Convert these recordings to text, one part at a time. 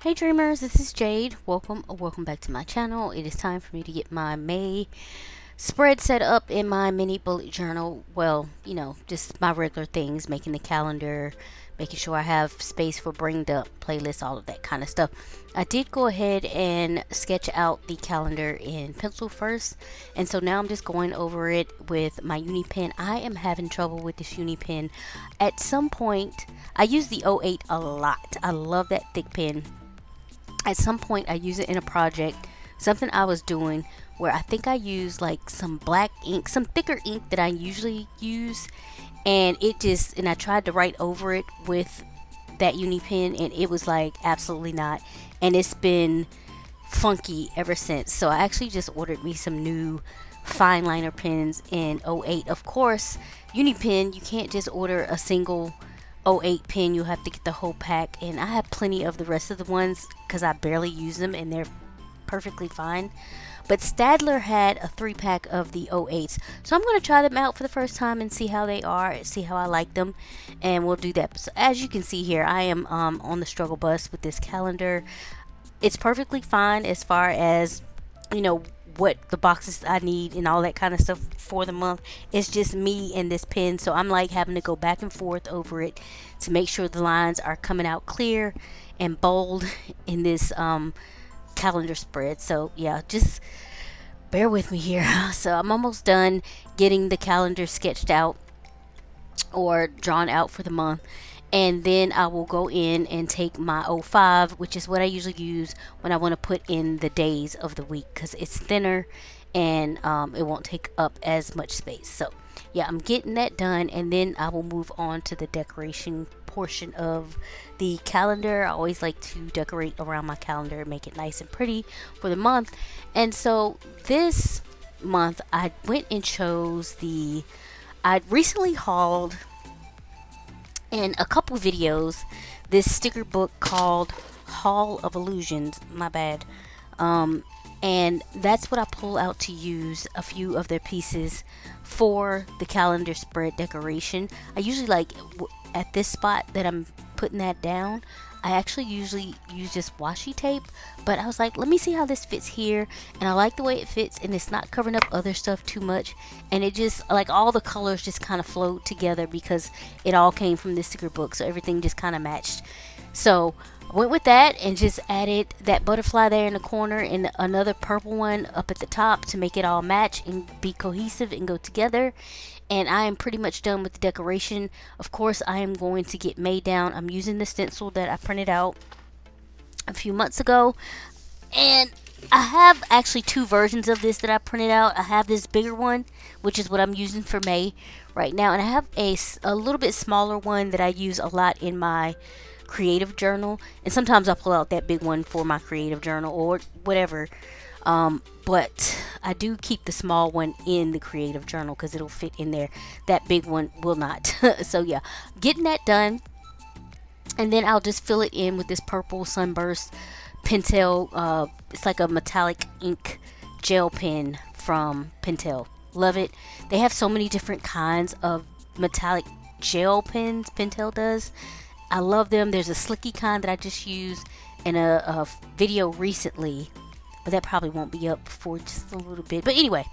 Hey dreamers, this is Jade. Welcome back to my channel. It is time for me to get my May spread set up in my mini bullet journal. Well, just my regular things, making the calendar, making sure I have space for bringed up playlists, all of that kind of stuff. I did go ahead and sketch out the calendar in pencil first, and so now I'm just going over it with my uni pen. I am having trouble with this uni pen. At some point, I use the 08 a lot. I love that thick pen. At some point I used it in a project, something I was doing, where I think I used like some black ink, some thicker ink that I usually use, and I tried to write over it with that uni pen, and it was like absolutely not, and it's been funky ever since. So I actually just ordered me some new fine liner pens in 08. Of course, uni pen, you can't just order a single 08 pen, you'll have to get the whole pack, and I have plenty of the rest of the ones because I barely use them and they're perfectly fine. But Stadler had a 3-pack of the 08s, so I'm going to try them out for the first time and see how they are, see how I like them, and we'll do that. So as you can see here, I am on the struggle bus with this calendar. It's perfectly fine as far as what the boxes I need and all that kind of stuff for the month. It's just me and this pen, so I'm like having to go back and forth over it to make sure the lines are coming out clear and bold in this calendar spread. So yeah, just bear with me here. So I'm almost done getting the calendar sketched out or drawn out for the month, and then I will go in and take my 05, which is what I usually use when I want to put in the days of the week, because it's thinner and it won't take up as much space. So yeah, I'm getting that done, and then I will move on to the decoration portion of the calendar. I always like to decorate around my calendar, make it nice and pretty for the month. And so this month I went and chose I recently hauled in a couple videos this sticker book called Hall of Illusions. My bad. And that's what I pull out to use a few of their pieces for the calendar spread decoration. I usually at this spot that I'm putting that down, I actually usually use just washi tape, but I was like, let me see how this fits here, and I like the way it fits, and it's not covering up other stuff too much, and it just, like, all the colors just kind of flowed together because it all came from this sticker book, so everything just kind of matched. So I went with that and just added that butterfly there in the corner and another purple one up at the top to make it all match and be cohesive and go together. And I am pretty much done with the decoration. Of course, I am going to get May down. I'm using the stencil that I printed out a few months ago, and I have actually two versions of this that I printed out. I have this bigger one, which is what I'm using for May right now, and I have a little bit smaller one that I use a lot in my creative journal, and sometimes I pull out that big one for my creative journal or whatever. But I do keep the small one in the creative journal because it'll fit in there. That big one will not. So yeah, getting that done, and then I'll just fill it in with this purple Sunburst Pentel. It's like a metallic ink gel pen from Pentel. Love it. They have so many different kinds of metallic gel pens, Pentel does. I love them. There's a slicky kind that I just used in a video recently, but that probably won't be up for just a little bit. But anyway,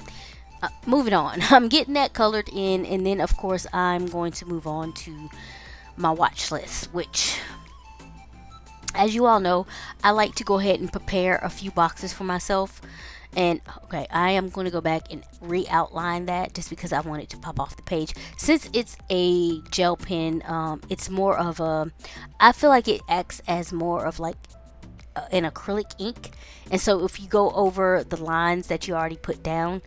moving on. I'm getting that colored in, and then of course I'm going to move on to my watch list, which, as you all know, I like to go ahead and prepare a few boxes for myself. And okay, I am going to go back and re-outline that just because I want it to pop off the page. Since it's a gel pen, it's more of I feel like it acts as more of like an acrylic ink, and so if you go over the lines that you already put down,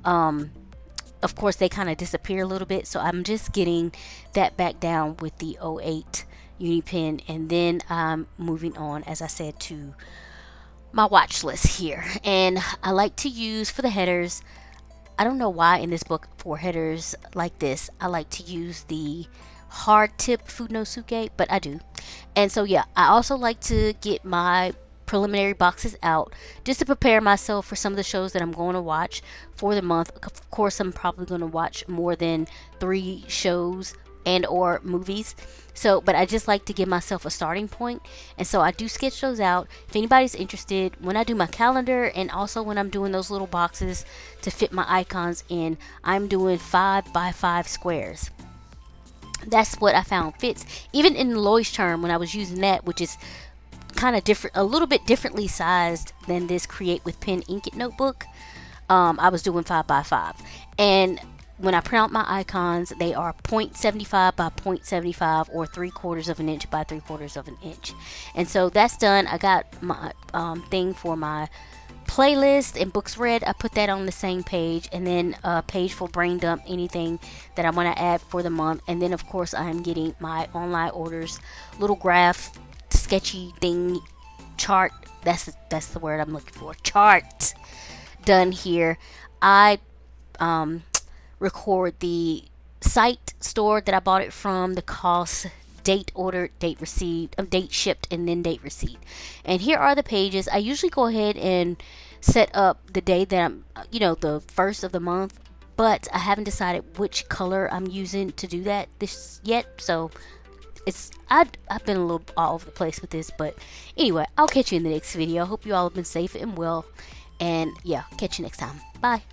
of course they kind of disappear a little bit. So I'm just getting that back down with the 08 uni pen, and then I'm moving on, as I said, to my watch list here. And I like to use, for the headers, I don't know why in this book for headers like this I like to use the hard tip Funosuke, but I do. And so yeah, I also like to get my preliminary boxes out just to prepare myself for some of the shows that I'm going to watch for the month. Of course, I'm probably going to watch more than 3 shows and or movies, So, but I just like to give myself a starting point, and so I do sketch those out. If anybody's interested, when I do my calendar and also when I'm doing those little boxes to fit my icons in, I'm doing 5 by 5 squares. That's what I found fits. Even in Lois term, when I was using that, which is kind of different, a little bit differently sized than this Create with Pen Ink It notebook, I was doing 5 by 5. And when I print out my icons, they are 0.75 by 0.75 or 3/4 of an inch by 3/4 of an inch. And so that's done. I got my thing for my playlist and books read. I put that on the same page, and then a page for brain dump, anything that I want to add for the month. And then of course I am getting my online orders, little graph sketchy thing chart. That's the word I'm looking for. Chart done here. I record the site store that I bought it from, the cost, date ordered, date received, date shipped, and then date receipt. And here are the pages. I usually go ahead and set up the day that I'm, the first of the month, but I haven't decided which color I'm using to do that this yet. So I've been a little all over the place with this, but anyway, I'll catch you in the next video. I hope you all have been safe and well, and yeah, catch you next time. Bye.